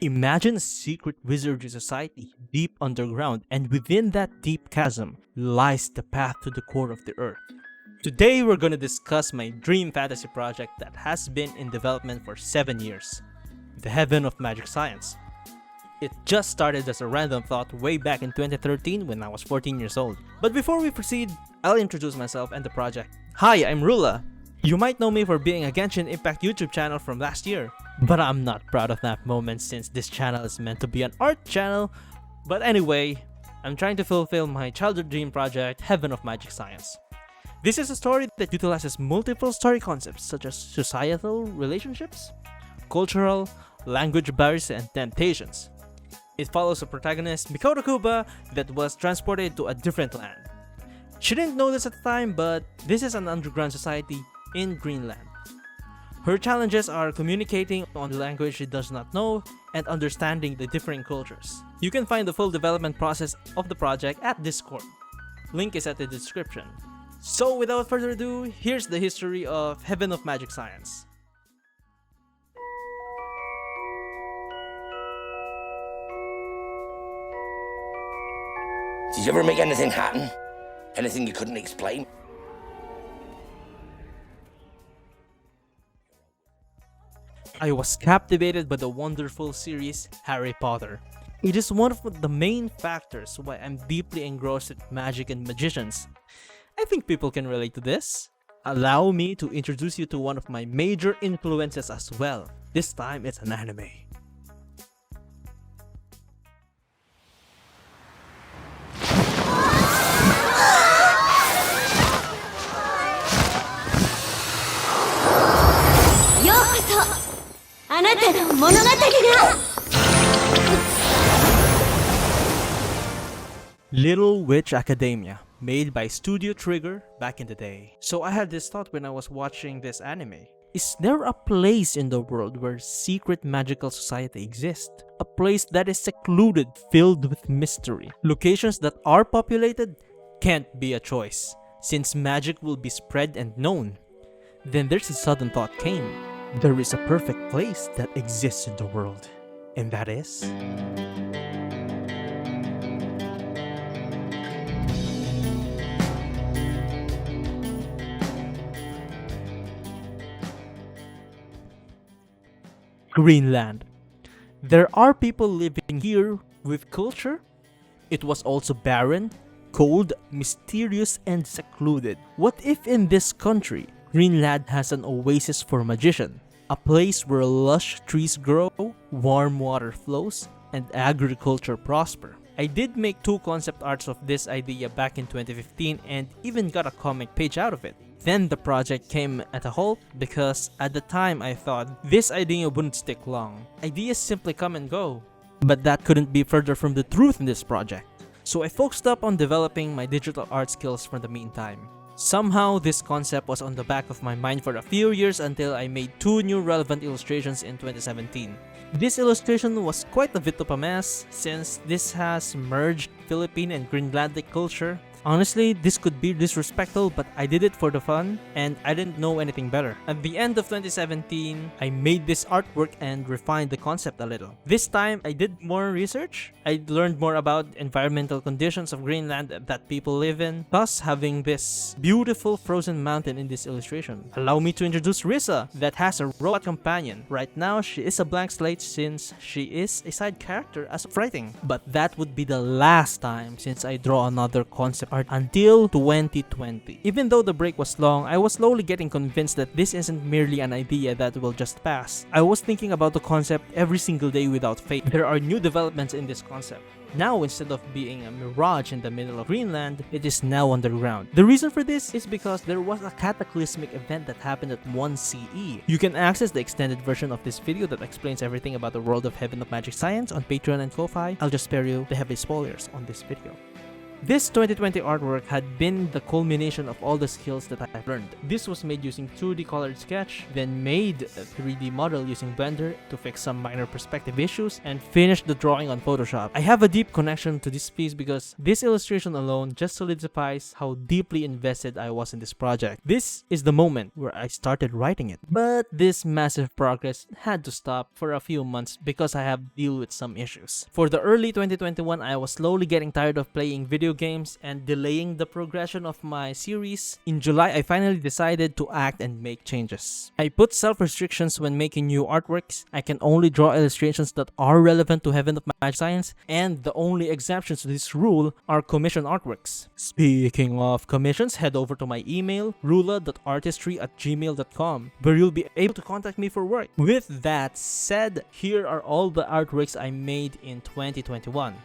Imagine a secret wizardry society deep underground, and within that deep chasm lies the path to the core of the earth. Today we're gonna discuss my dream fantasy project that has been in development for 7 years, the Heaven of Magic Science. It just started as a random thought way back in 2013 when I was 14 years old. But before we proceed, I'll introduce myself and the project. Hi, I'm Rula. You might know me for being a Genshin Impact YouTube channel from last year, but I'm not proud of that moment since this channel is meant to be an art channel. But anyway, I'm trying to fulfill my childhood dream project, Heaven of Magic Science. This is a story that utilizes multiple story concepts such as societal relationships, cultural, language barriers, and temptations. It follows a protagonist, Mikoto Kuba, that was transported to a different land. She didn't know this at the time, but this is an underground society in Greenland. Her challenges are communicating on the language she does not know and understanding the differing cultures. You can find the full development process of the project at Discord. Link is at the description. So without further ado, here's the history of Heaven of Magic Science. Did you ever make anything happen? Anything you couldn't explain? I was captivated by the wonderful series Harry Potter. It is one of the main factors why I'm deeply engrossed with magic and magicians. I think people can relate to this. Allow me to introduce you to one of my major influences as well. This time it's an anime. Little Witch Academia, made by Studio Trigger back in the day. So I had this thought when I was watching this anime. Is there a place in the world where secret magical society exists? A place that is secluded, filled with mystery. Locations that are populated can't be a choice, since magic will be spread and known. Then there's a sudden thought came. There is a perfect place that exists in the world, and that is Greenland. There are people living here with culture. It was also barren, cold, mysterious, and secluded. What if in this country, Greenland has an oasis for magician? A place where lush trees grow, warm water flows, and agriculture prosper. I did make 2 concept arts of this idea back in 2015 and even got a comic page out of it. Then the project came at a halt because at the time I thought this idea wouldn't stick long. Ideas simply come and go. But that couldn't be further from the truth in this project. So I focused up on developing my digital art skills for the meantime. Somehow this concept was on the back of my mind for a few years until I made 2 new relevant illustrations in 2017. This illustration was quite a bit of a mess since this has merged Philippine and Greenlandic culture. Honestly, this could be disrespectful, but I did it for the fun and I didn't know anything better. At the end of 2017, I made this artwork and refined the concept a little. This time, I did more research. I learned more about environmental conditions of Greenland that people live in, plus having this beautiful frozen mountain in this illustration. Allow me to introduce Risa, that has a robot companion. Right now, she is a blank slate since she is a side character as of writing. But that would be the last time since I draw another concept art until 2020. Even though the break was long, I was slowly getting convinced that this isn't merely an idea that will just pass. I was thinking about the concept every single day without fail. There are new developments in this concept. Now, instead of being a mirage in the middle of Greenland, it is now underground. The reason for this is because there was a cataclysmic event that happened at 1 CE. You can access the extended version of this video that explains everything about the world of Heaven of Magic Science on Patreon and Ko-Fi. I'll just spare you the heavy spoilers on this video. This 2020 artwork had been the culmination of all the skills that I've learned. This was made using 2D colored sketch, then made a 3D model using Blender to fix some minor perspective issues, and finished the drawing on Photoshop. I have a deep connection to this piece because this illustration alone just solidifies how deeply invested I was in this project. This is the moment where I started writing it. But this massive progress had to stop for a few months because I have to deal with some issues. For the early 2021, I was slowly getting tired of playing video games and delaying the progression of my series. In July, I finally decided to act and make changes. I put self-restrictions when making new artworks. I can only draw illustrations that are relevant to Heaven of Magic Science, and the only exceptions to this rule are commission artworks. Speaking of commissions, head over to my email, rula.artistry@gmail.com, where you'll be able to contact me for work. With that said, here are all the artworks I made in 2021.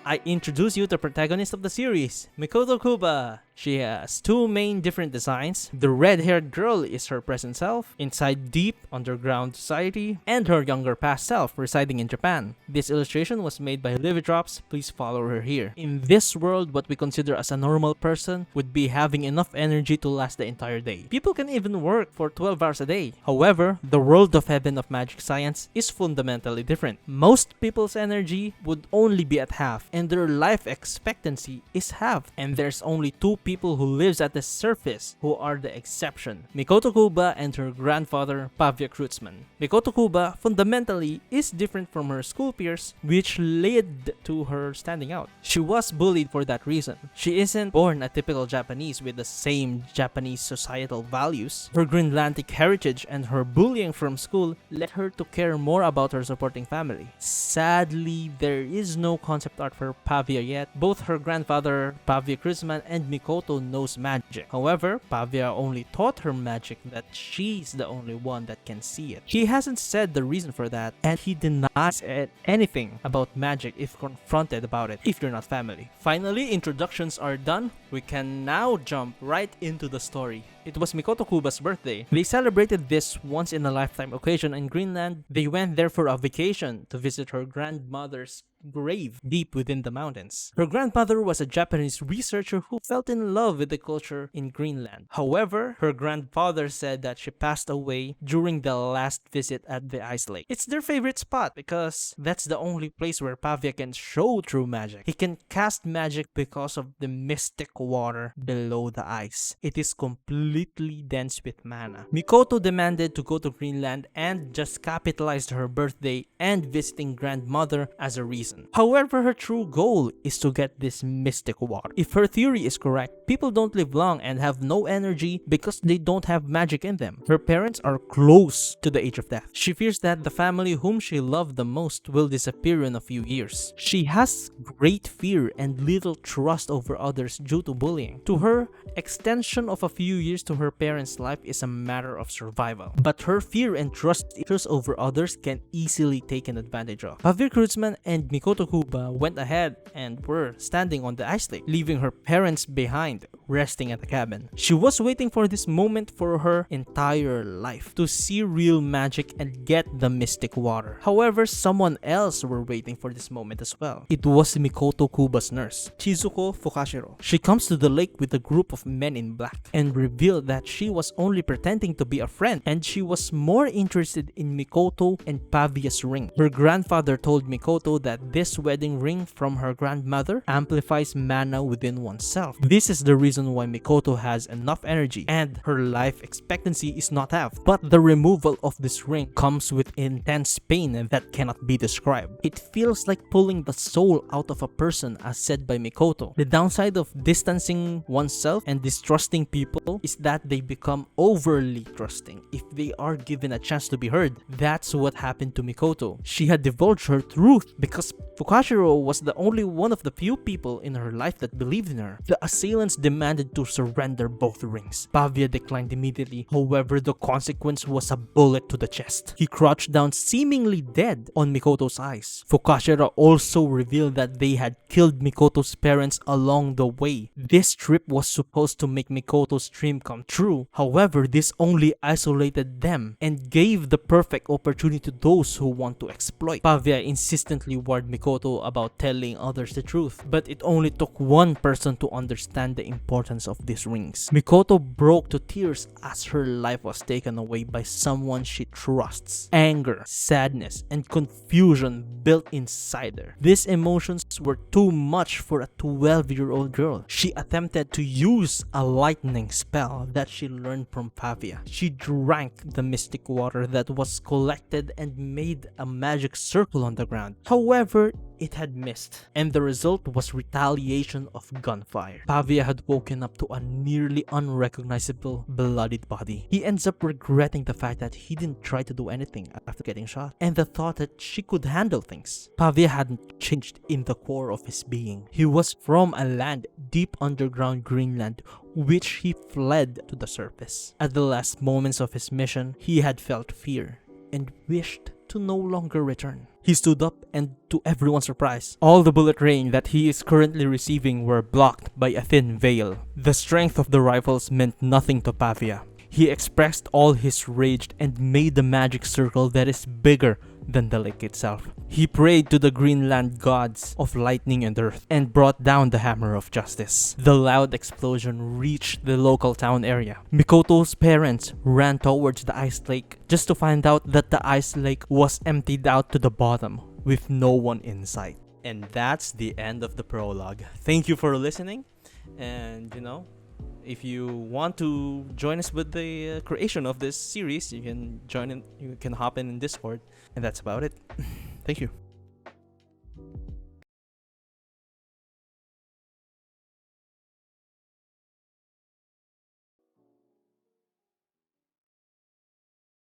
I introduce you to the protagonist of the series, Mikoto Kuba. She has two main different designs. The red-haired girl is her present self, inside deep underground society, and her younger past self, residing in Japan. This illustration was made by Livy Drops. Please follow her here. In this world, what we consider as a normal person would be having enough energy to last the entire day. People can even work for 12 hours a day. However, the world of Heaven of Magic Science is fundamentally different. Most people's energy would only be at half, and their life expectancy is half. And there's only two people who lives at the surface who are the exception: Mikoto Kuba and her grandfather, Pavia Kreutzmann. Mikoto Kuba fundamentally is different from her school peers, which led to her standing out. She was bullied for that reason. She isn't born a typical Japanese with the same Japanese societal values. Her Greenlandic heritage and her bullying from school led her to care more about her supporting family. Sadly, there is no concept art for Pavia yet. Both her grandfather, Pavia Kreutzmann, and Mikoto knows magic. However, Pavia only taught her magic that she's the only one that can see it. He hasn't said the reason for that, and he denies anything about magic if confronted about it, if you're not family. Finally, introductions are done. We can now jump right into the story. It was Mikoto Kuba's birthday. They celebrated this once-in-a-lifetime occasion in Greenland. They went there for a vacation to visit her grandmother's grave deep within the mountains. Her grandmother was a Japanese researcher who fell in love with the culture in Greenland. However, her grandfather said that she passed away during the last visit at the ice lake. It's their favorite spot because that's the only place where Pavia can show true magic. He can cast magic because of the mystic water below the ice. It is completely dense with mana. Mikoto demanded to go to Greenland and just capitalized her birthday and visiting grandmother as a reason. However, her true goal is to get this mystic water. If her theory is correct, people don't live long and have no energy because they don't have magic in them. Her parents are close to the age of death. She fears that the family whom she loved the most will disappear in a few years. She has great fear and little trust over others due to bullying. To her, extension of a few years to her parents' life is a matter of survival. But her fear and trust issues over others can easily taken advantage of. Pavia Kreutzmann and Mikoto Kuba went ahead and were standing on the ice lake, leaving her parents behind, resting at the cabin. She was waiting for this moment for her entire life, to see real magic and get the mystic water. However, someone else were waiting for this moment as well. It was Mikoto Kuba's nurse, Shizuko Fukashiro. She comes to the lake with a group of men in black and revealed that she was only pretending to be a friend and she was more interested in Mikoto and Pavia's ring. Her grandfather told Mikoto that this wedding ring from her grandmother amplifies mana within oneself. This is the reason why Mikoto has enough energy and her life expectancy is not half. But the removal of this ring comes with intense pain that cannot be described. It feels like pulling the soul out of a person, as said by Mikoto. The downside of distancing oneself and distrusting people is that they become overly trusting if they are given a chance to be heard. That's what happened to Mikoto. She had divulged her truth because Fukashiro was the only one of the few people in her life that believed in her. The assailants demanded to surrender both rings. Pavia declined immediately, however the consequence was a bullet to the chest. He crouched down seemingly dead on Mikoto's eyes. Fukashiro also revealed that they had killed Mikoto's parents along the way. This trip was supposed to make Mikoto's dream come true, however this only isolated them and gave the perfect opportunity to those who want to exploit. Pavia insistently warned Mikoto about telling others the truth, but it only took one person to understand the importance of these rings. Mikoto broke to tears as her life was taken away by someone she trusts. Anger, sadness, and confusion built inside her. These emotions were too much for a 12-year-old girl. She attempted to use a lightning spell that she learned from Pavia. She drank the mystic water that was collected and made a magic circle on the ground. However, it had missed, and the result was retaliation of gunfire. Pavia had woken up to a nearly unrecognizable, bloodied body. He ends up regretting the fact that he didn't try to do anything after getting shot, and the thought that she could handle things. Pavia hadn't changed in the core of his being. He was from a land deep underground Greenland, which he fled to the surface. At the last moments of his mission, he had felt fear and wished to no longer return. He stood up, and to everyone's surprise, all the bullet rain that he is currently receiving were blocked by a thin veil. The strength of the rifles meant nothing to Pavia. He expressed all his rage and made the magic circle that is bigger than the lake itself. He prayed to the Greenland gods of lightning and earth and brought down the hammer of justice. The loud explosion reached the local town area. Mikoto's parents ran towards the ice lake just to find out that the ice lake was emptied out to the bottom with no one in sight. And that's the end of the prologue. Thank you for listening, and if you want to join us with the creation of this series, you can join in, you can hop in Discord, and that's about it. Thank you.